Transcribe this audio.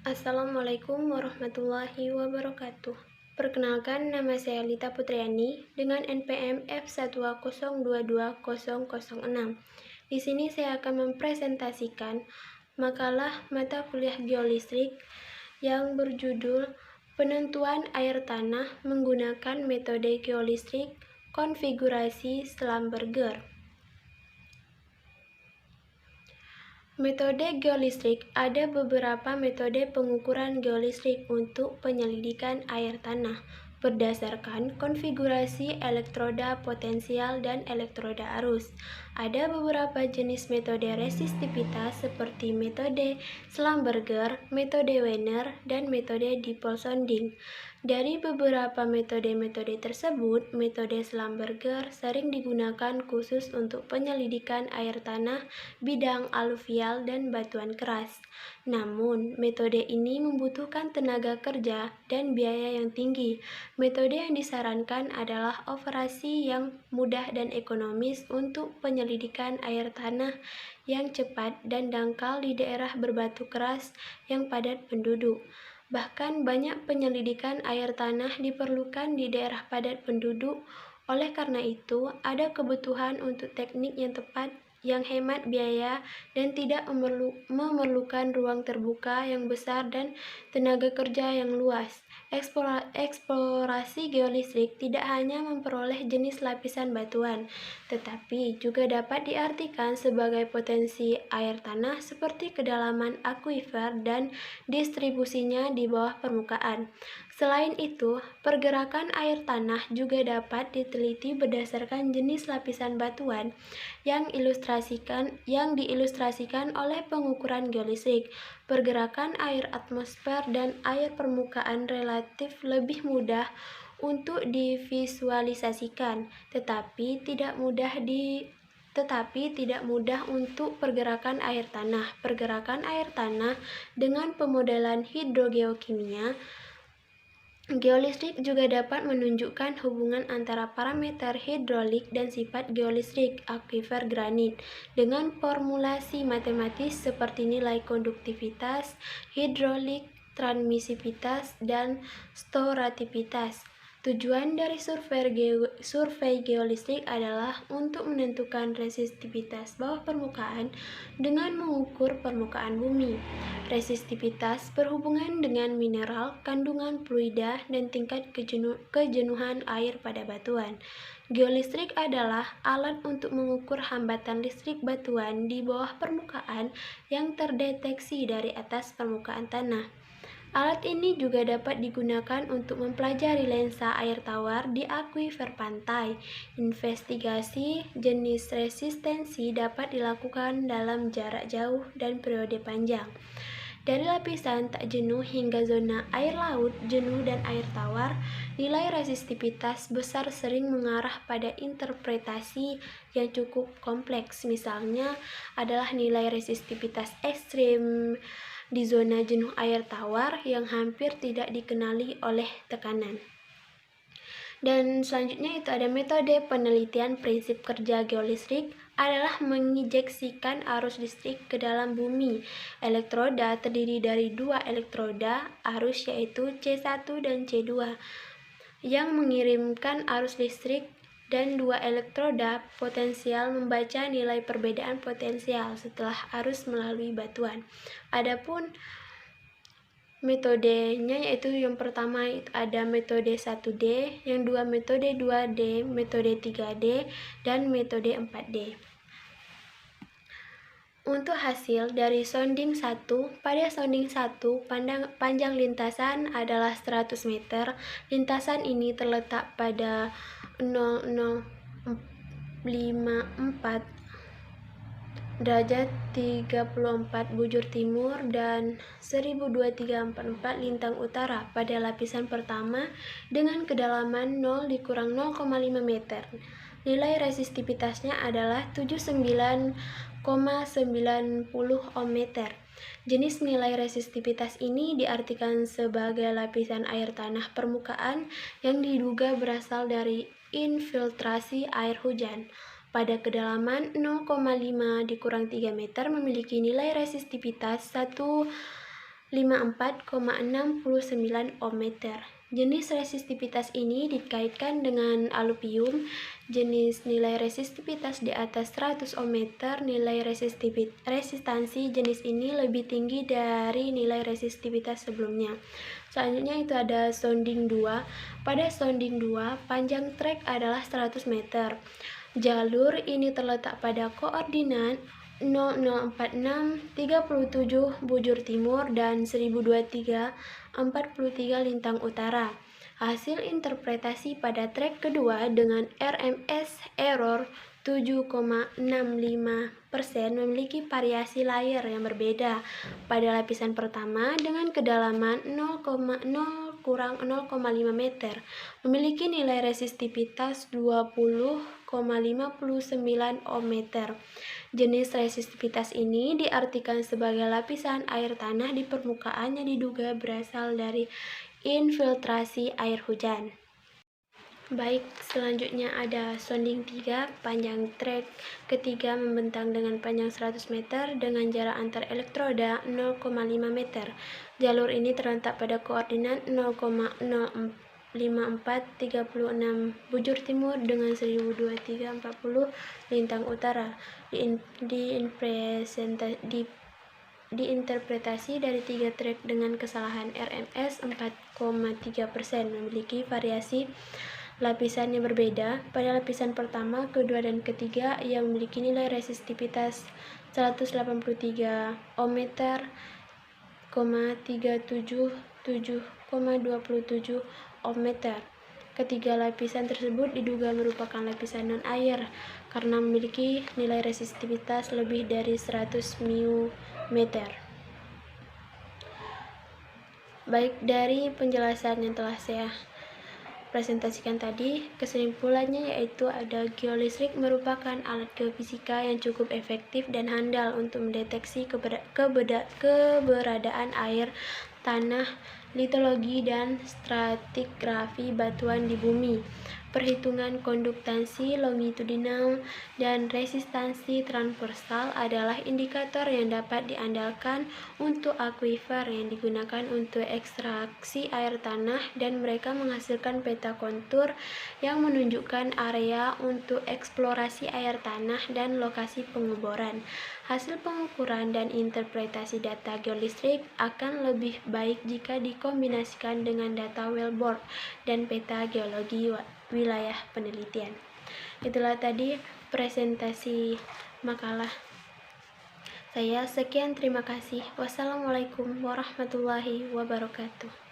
Assalamualaikum warahmatullahi wabarakatuh. Perkenalkan, nama saya Lita Putriani dengan NPM F110220006. Di sini saya akan mempresentasikan makalah mata kuliah geolistrik yang berjudul Penentuan Air Tanah Menggunakan Metode Geolistrik Konfigurasi Schlumberger. Metode geolistrik. Ada beberapa metode pengukuran geolistrik untuk penyelidikan air tanah berdasarkan konfigurasi elektroda potensial dan elektroda arus. Ada beberapa jenis metode resistivitas seperti metode Schlumberger, metode Wenner, dan metode dipole sounding. Dari beberapa metode-metode tersebut, metode Schlumberger sering digunakan khusus untuk penyelidikan air tanah, bidang aluvial, dan batuan keras. Namun, metode ini membutuhkan tenaga kerja dan biaya yang tinggi. Metode yang disarankan adalah operasi yang mudah dan ekonomis untuk penyelidikan air tanah yang cepat dan dangkal di daerah berbatu keras yang padat penduduk. Bahkan banyak penyelidikan air tanah diperlukan di daerah padat penduduk. Oleh karena itu, ada kebutuhan untuk teknik yang tepat, yang hemat biaya, dan tidak memerlukan ruang terbuka yang besar dan tenaga kerja yang luas. Eksplorasi geolistrik tidak hanya memperoleh jenis lapisan batuan, tetapi juga dapat diartikan sebagai potensi air tanah seperti kedalaman akuifer dan distribusinya di bawah permukaan. Selain itu, pergerakan air tanah juga dapat diteliti berdasarkan jenis lapisan batuan yang diilustrasikan oleh pengukuran geolistrik. Pergerakan air atmosfer dan air permukaan relatif lebih mudah untuk divisualisasikan, tetapi tidak mudah untuk pergerakan air tanah. Pergerakan air tanah dengan pemodelan hidrogeokimia geolistrik juga dapat menunjukkan hubungan antara parameter hidrolik dan sifat geolistrik akuifer granit dengan formulasi matematis seperti nilai konduktivitas, hidrolik, transmisivitas, dan storativitas. Tujuan dari survei geolistrik adalah untuk menentukan resistivitas bawah permukaan dengan mengukur permukaan bumi. Resistivitas berhubungan dengan mineral, kandungan fluida, dan tingkat kejenuhan air pada batuan. Geolistrik adalah alat untuk mengukur hambatan listrik batuan di bawah permukaan yang terdeteksi dari atas permukaan tanah. Alat ini juga dapat digunakan untuk mempelajari lensa air tawar di akuifer pantai. Investigasi jenis resistensi dapat dilakukan dalam jarak jauh dan periode panjang. Dari lapisan tak jenuh hingga zona air laut, jenuh, dan air tawar, nilai resistivitas besar sering mengarah pada interpretasi yang cukup kompleks. Misalnya adalah nilai resistivitas ekstrim di zona jenuh air tawar yang hampir tidak dikenali oleh tekanan. Dan selanjutnya itu ada metode penelitian prinsip kerja geolistrik adalah menginjeksikan arus listrik ke dalam bumi. Elektroda terdiri dari dua elektroda arus yaitu C1 dan C2 yang mengirimkan arus listrik dan dua elektroda potensial membaca nilai perbedaan potensial setelah arus melalui batuan. Adapun metodenya yaitu yang pertama ada metode 1D, yang dua metode 2D, metode 3D, dan metode 4D. Untuk hasil dari sounding 1, pada sounding 1 panjang lintasan adalah 100 meter. Lintasan ini terletak pada 0054 derajat 34 bujur timur dan 12344 lintang utara pada lapisan pertama dengan kedalaman 0 dikurang 0,5 meter. Nilai resistivitasnya adalah 79,90 ohm meter. Jenis nilai resistivitas ini diartikan sebagai lapisan air tanah permukaan yang diduga berasal dari infiltrasi air hujan. Pada kedalaman 0,5 dikurang 3 meter memiliki nilai resistivitas 1 54,69 ohm meter. Jenis resistivitas ini dikaitkan dengan aluvium. Jenis nilai resistivitas di atas 100 ohm meter, nilai resistansi jenis ini lebih tinggi dari nilai resistivitas sebelumnya. Selanjutnya itu ada sounding 2. Pada sounding 2, panjang trek adalah 100 meter. Jalur ini terletak pada koordinat 0046 37 bujur timur dan 1023 43 lintang utara. Hasil interpretasi pada trek kedua dengan RMS error 7,65% memiliki variasi layer yang berbeda. Pada lapisan pertama dengan kedalaman 0,0-0,5 meter memiliki nilai resistivitas 20,59 ohm meter. Jenis resistivitas ini diartikan sebagai lapisan air tanah di permukaan yang diduga berasal dari infiltrasi air hujan. Baik, selanjutnya ada sounding 3, panjang trek ketiga membentang dengan panjang 100 meter dengan jarak antar elektroda 0,5 meter. Jalur ini terletak pada koordinat 0,05436 bujur timur dengan 1023 40 lintang utara. Diinterpretasi dari 3 trek dengan kesalahan RMS 4,3% memiliki variasi lapisan yang berbeda. Pada lapisan pertama, kedua, dan ketiga ia memiliki nilai resistivitas 183 ohm meter, 377,27 ohm meter. Ketiga lapisan tersebut diduga merupakan lapisan non-air karena memiliki nilai resistivitas lebih dari 100 μm. Baik, dari penjelasan yang telah saya presentasikan tadi, kesimpulannya yaitu ada geolistrik merupakan alat geofisika yang cukup efektif dan handal untuk mendeteksi keberadaan air, tanah, litologi, dan stratigrafi batuan di bumi. Perhitungan konduktansi longitudinal dan resistansi transversal adalah indikator yang dapat diandalkan untuk akuifer yang digunakan untuk ekstraksi air tanah, dan mereka menghasilkan peta kontur yang menunjukkan area untuk eksplorasi air tanah dan lokasi pengoboran. Hasil pengukuran dan interpretasi data geolistrik akan lebih baik jika dikombinasikan dengan data wellbore dan peta geologi wilayah penelitian. Itulah tadi presentasi makalah saya. Sekian, terima kasih. Wassalamualaikum warahmatullahi wabarakatuh.